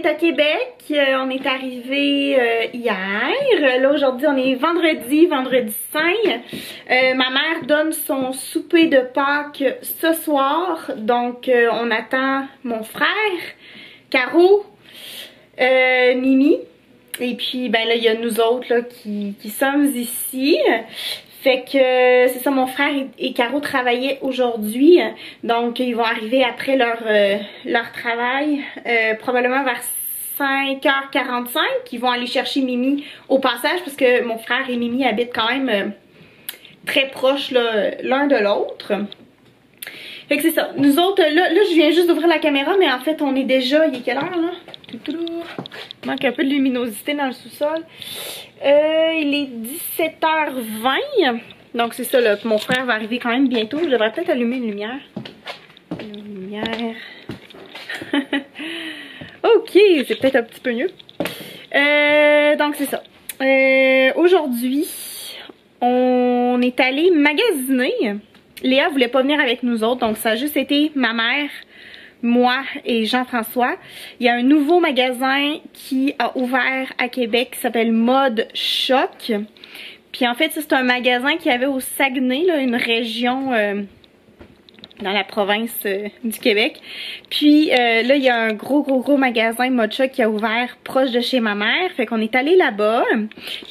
est à Québec. On est arrivé hier. Là, aujourd'hui, on est vendredi 5. Ma mère donne son souper de Pâques ce soir. Donc, on attend mon frère, Caro, Mimi. Et puis, ben là, il y a nous autres là, qui sommes ici. Fait que c'est ça, mon frère et Caro travaillaient aujourd'hui. Donc, ils vont arriver après leur travail, probablement vers 5h45. Ils vont aller chercher Mimi au passage parce que mon frère et Mimi habitent quand même très proches l'un de l'autre. Fait que c'est ça. Nous autres, là, je viens juste d'ouvrir la caméra, mais en fait, on est déjà... Il est quelle heure, là? Il manque un peu de luminosité dans le sous-sol. Il est 17h20. Donc, c'est ça, là. Mon frère va arriver quand même bientôt. Je devrais peut-être allumer une lumière. Une lumière. Ok, c'est peut-être un petit peu mieux. Donc, c'est ça. Aujourd'hui, on est allé magasiner. Léa voulait pas venir avec nous autres, donc ça a juste été ma mère, moi et Jean-François. Il y a un nouveau magasin qui a ouvert à Québec qui s'appelle Mode Choc. Puis en fait, c'est un magasin qu'il y avait au Saguenay, là, une région dans la province du Québec. Puis là, il y a un gros magasin Mode Choc qui a ouvert proche de chez ma mère. Fait qu'on est allé là-bas.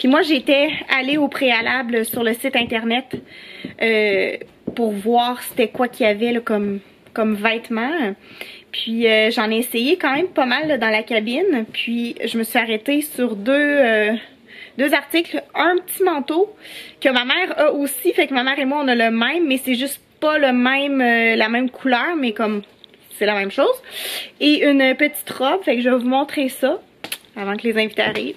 Puis moi, j'étais allée au préalable sur le site internet pour voir c'était quoi qu'il y avait là, comme vêtements. Puis j'en ai essayé quand même pas mal là, dans la cabine. Puis je me suis arrêtée sur deux articles. Un petit manteau que ma mère a aussi. Fait que ma mère et moi on a le même, mais c'est juste pas le même, la même couleur, mais comme c'est la même chose. Et une petite robe. Fait que je vais vous montrer ça avant que les invités arrivent.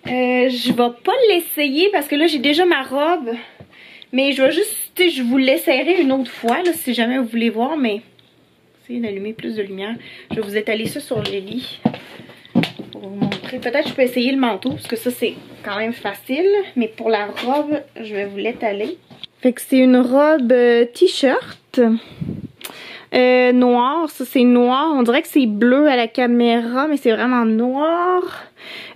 Je vais pas l'essayer parce que là j'ai déjà ma robe. Mais je vais juste, tu sais, je vous l'essayerai une autre fois, là, si jamais vous voulez voir, mais essayez d'allumer plus de lumière. Je vais vous étaler ça sur le lit pour vous montrer. Peut-être que je peux essayer le manteau, parce que ça, c'est quand même facile. Mais pour la robe, je vais vous l'étaler. Fait que c'est une robe t-shirt noir. Ça, c'est noir. On dirait que c'est bleu à la caméra, mais c'est vraiment noir.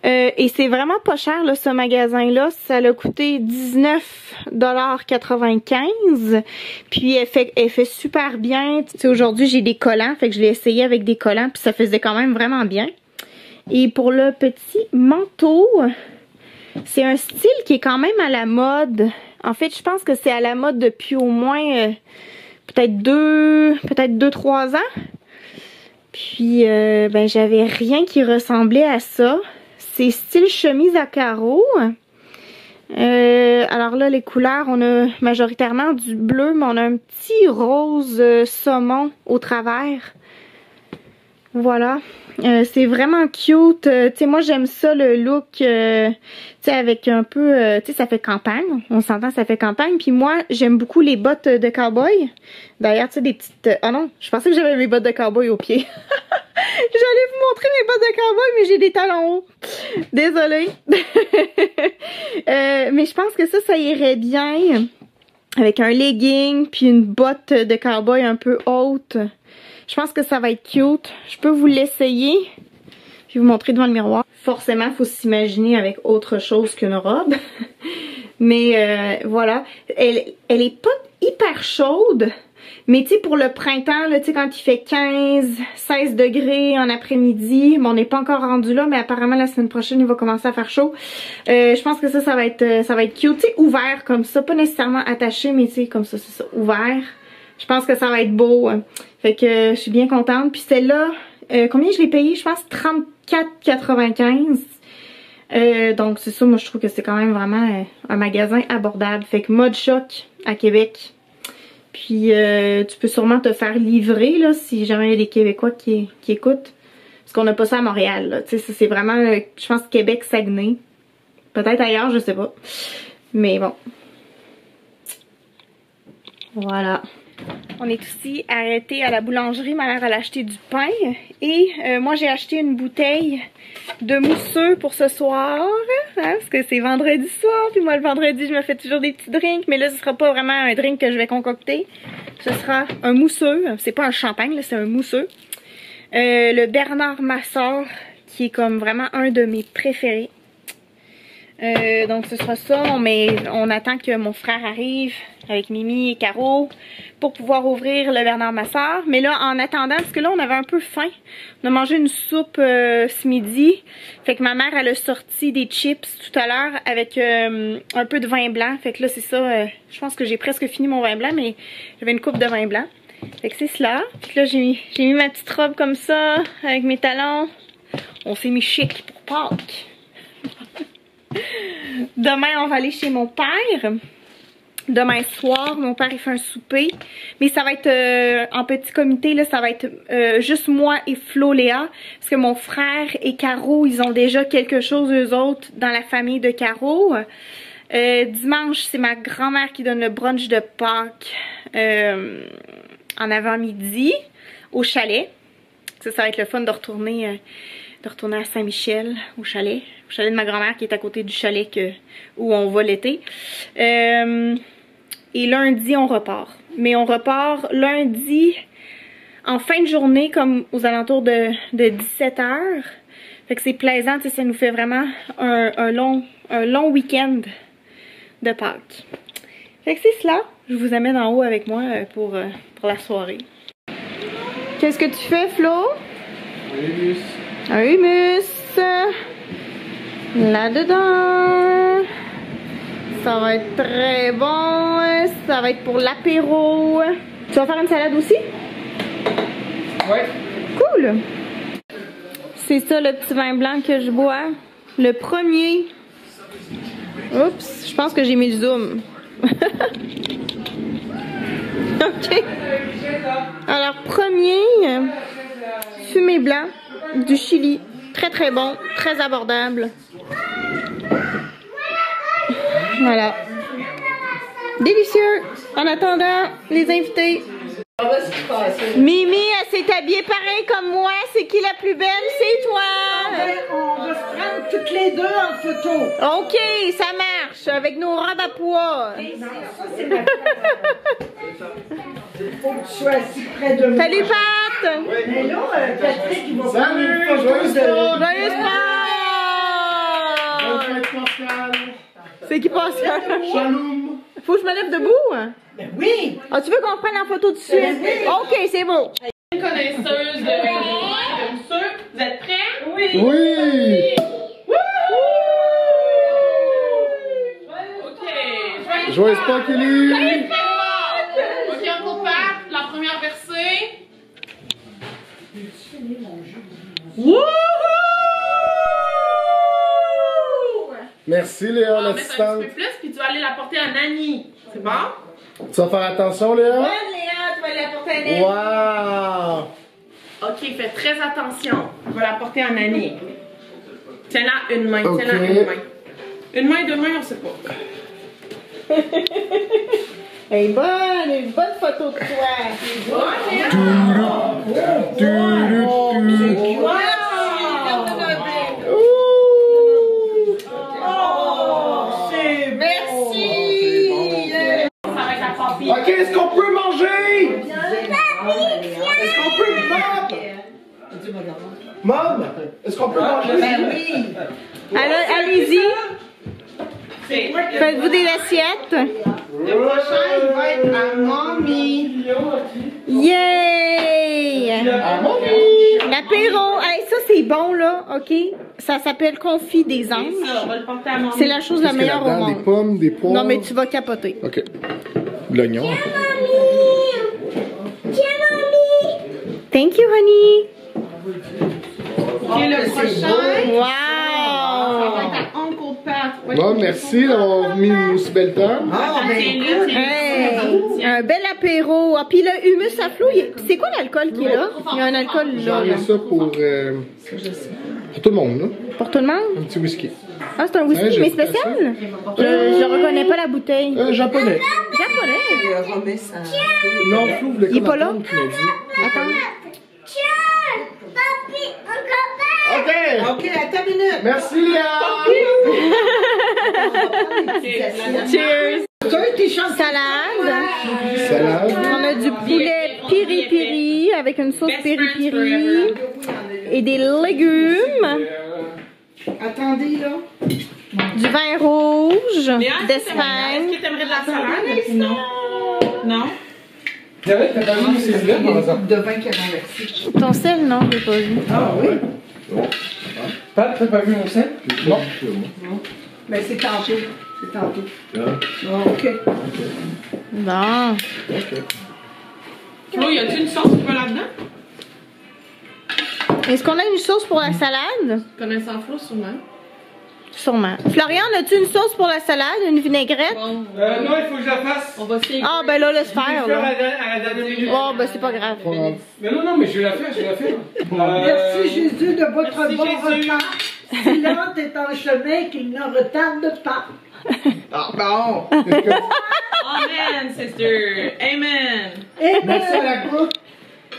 Et c'est vraiment pas cher là, ce magasin-là. Ça l'a coûté 19,95 $. Puis elle fait super bien. Tu sais, aujourd'hui j'ai des collants, fait que je l'ai essayé avec des collants, puis ça faisait quand même vraiment bien. Et pour le petit manteau, c'est un style qui est quand même à la mode. En fait, je pense que c'est à la mode depuis au moins peut-être 2-3 ans. Puis ben j'avais rien qui ressemblait à ça. C'est style chemise à carreaux. Alors là, les couleurs, on a majoritairement du bleu, mais on a un petit rose saumon au travers. Voilà. C'est vraiment cute. Tu sais, moi, j'aime ça, le look, tu sais, avec un peu, tu sais, ça fait campagne. On s'entend, ça fait campagne. Puis moi, j'aime beaucoup les bottes de cowboy. D'ailleurs, tu sais, des petites... Oh non, je pensais que j'avais mes bottes de cowboy aux pieds. J'allais vous montrer mes bottes de cowboy, mais j'ai des talons hauts. Désolée. Mais je pense que ça irait bien avec un legging puis une botte de cowboy un peu haute. Je pense que ça va être cute. Je peux vous l'essayer puis vous montrer devant le miroir. Forcément, il faut s'imaginer avec autre chose qu'une robe. Mais voilà. Elle est pas hyper chaude. Mais tu sais, pour le printemps, là, tu sais, quand il fait 15-16 degrés en après-midi, bon, on n'est pas encore rendu là, mais apparemment la semaine prochaine, il va commencer à faire chaud. Je pense que ça va être cute. Tu sais, ouvert comme ça, pas nécessairement attaché, mais tu sais, comme ça, c'est ça, ouvert. Je pense que ça va être beau. Fait que je suis bien contente. Puis celle-là, combien je l'ai payée? Je pense 34,95 $. Donc c'est ça, moi je trouve que c'est quand même vraiment un magasin abordable. Fait que Mode Choc à Québec. Puis tu peux sûrement te faire livrer là si jamais il y a des Québécois qui écoutent. Parce qu'on n'a pas ça à Montréal là. Tu sais, c'est vraiment, je pense Québec, Saguenay. Peut-être ailleurs, je sais pas. Mais bon. Voilà. On est aussi arrêté à la boulangerie. Ma mère elle a acheté du pain. Et moi j'ai acheté une bouteille de mousseux pour ce soir. Hein, parce que c'est vendredi soir. Puis moi le vendredi je me fais toujours des petits drinks. Mais là ce sera pas vraiment un drink que je vais concocter. Ce sera un mousseux. C'est pas un champagne là, c'est un mousseux. le Bernard Massard, qui est comme vraiment un de mes préférés. Donc ce sera ça, mais on attend que mon frère arrive avec Mimi et Caro pour pouvoir ouvrir le Bernard Massard. Mais là, en attendant, parce que là on avait un peu faim, on a mangé une soupe ce midi, fait que ma mère elle a sorti des chips tout à l'heure avec un peu de vin blanc, fait que là c'est ça, je pense que j'ai presque fini mon vin blanc, mais j'avais une coupe de vin blanc, fait que c'est cela. Puis là j'ai mis ma petite robe comme ça, avec mes talons, on s'est mis chic pour Pâques. Demain, on va aller chez mon père. Demain soir, mon père il fait un souper. Mais ça va être en petit comité, là, ça va être juste moi et Flo Léa. Parce que mon frère et Caro, ils ont déjà quelque chose eux autres dans la famille de Caro. Dimanche, c'est ma grand-mère qui donne le brunch de Pâques en avant-midi au chalet. Ça va être le fun de retourner à Saint-Michel, au chalet de ma grand-mère qui est à côté du chalet où on va l'été. Et lundi, on repart. Mais on repart lundi en fin de journée, comme aux alentours de 17h. Fait que c'est plaisant, ça nous fait vraiment un long week-end de Pâques. Fait que c'est cela. Je vous amène en haut avec moi pour la soirée. Qu'est-ce que tu fais, Flo? Un hummus. Là-dedans. Ça va être très bon. Ça va être pour l'apéro. Tu vas faire une salade aussi? Ouais. Cool. C'est ça le petit vin blanc que je bois. Le premier. Oups, je pense que j'ai mis le zoom. Ok. Alors, premier, fumé blanc du Chili. Très très bon, très abordable. Voilà. Délicieux. En attendant, les invités. Mimi, elle s'est habillée pareil comme moi. C'est qui la plus belle? C'est toi. On va se prendre toutes les deux en photo. Ok, ça marche. Avec nos robes à pois. Non, ça c'est ma faut que tu sois assis près de moi. Salut Pat. Mais là, Patrick, il va prendre Salut, une photo joyeuse de... Pâques. Joyeuse Pâques. C'est qui passe? Shalom. Faut que je me lève debout? Ben oui! Ah, tu veux qu'on prenne la photo tout de suite? Oui. Ok, c'est beau. Connaisseuse de ça. Vous êtes prêts? Oui. Oui. Ok. Joyeuse Pâques, Kelly. Ok, on repart. La première versée. Wouhou! Merci Léa, On va mettre un l'assistante. petit peu plus, puis tu vas aller la porter à Nani. C'est bon? Tu vas faire attention Léa? Bonne Léa, tu vas la porter à Nani. Wow. Ok, fais très attention. On va la porter à Nani. Tiens-la une main, Ok. tiens-la une main. Une main, deux mains, on sait pas. Elle est bonne, une bonne photo de toi. Merci. Ça va être la papille. Ok, est-ce qu'on peut manger? Est-ce qu'on peut... Mom, est-ce qu'on peut manger? Ben oui! Alors, allez-y. C'est Faites-vous des assiettes. le prochain, il va être à Mommy. Yay! Ah, mommy! L'apéro. Hey, ça, c'est bon, là. OK? Ça s'appelle confit des anges. On va le porter à Mommy. C'est la chose la Qu'est-ce qu'il y a meilleure au là-dedans? Des monde. pommes, des pois? Non, mais tu vas capoter. Ok. De l'oignon, en fait. Thank you, honey. Et le prochain, ça va Wow! être à Uncle Pat. Bon, merci d'avoir mis une aussi belle table. Ah, ben Tiens-le, Hey, tiens-le. un bel apéro. Ah, puis le humus à flot, c'est quoi l'alcool qui est là? Il y a un alcool là. J'en là. ai ça pour tout le monde, là. Pour tout le monde? Un petit whisky. Ah, c'est un whisky, Ouais, j'ai mais goûté spécial? Je reconnais pas la bouteille. Japonais. Japonais? Non, Flo voulait Il est comme pas là? attendre, tu m'as dit. Attends. Ok! OK, attends une minute. Merci, Léa! Cheers! Toi, tes chances. Salade. Salade. On a du poulet piri-piri avec une sauce Best friends piri-piri forever. et des légumes, Attendez, là. du vin rouge Léa, est-ce d'Espagne. que t'aimerais de la salade? Non. Non? T'as pas vu mon cellulaire par hasard? De vin qui a renversé. Ton sel, non, je l'ai pas vu. Ah oui? T'as pas vu mon sel? Non. Ben, c'est tantôt. C'est tantôt. Ah, OK. Bon. Flo, y a-tu une sauce qui va là-dedans? Est-ce qu'on a une sauce pour la salade? Connaissant Flo, sûrement. Sûrement. Florian, as-tu une sauce pour la salade? Une vinaigrette? Bon, Non, il faut que je la fasse. on va essayer. Ah, ben là, laisse Je vais faire, faire là. à la dernière minute. Oh, ben c'est pas grave. Mais non, mais je vais la faire, Merci Jésus de votre merci, bon Jésus. repas. Silence est un chemin qu'il ne retarde pas. Ah, bon. Amen, sister. Amen. Merci à la coupe.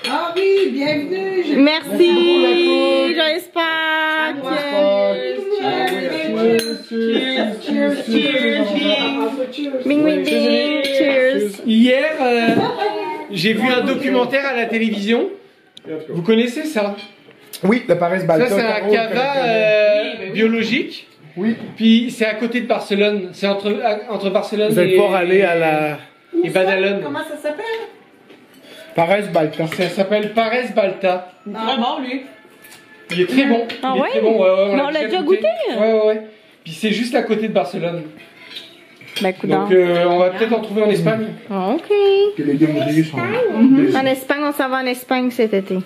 Ah oui, bienvenue. Merci, joyeux Pâques. Bing, bing, bing. Cheers. Hier, j'ai vu un documentaire à la télévision. Vous connaissez ça? Oui, la Paris Ça, Balta. c'est un cava biologique. Oui. Puis c'est à côté de Barcelone. C'est entre Barcelone Vous allez pouvoir aller à la et Badalone. Comment ça s'appelle? Paris Balta. Ça s'appelle Pares Balta. Très bon, lui. Il est très bon. Ah Il est ouais? très bon. Mais on l'a déjà goûté? Ouais. Puis c'est juste à côté de Barcelone. Ben, coudonc. Donc on va peut-être en trouver en Espagne. Ok. Que les deux modèles sont. En Espagne, on s'en va en Espagne cet été.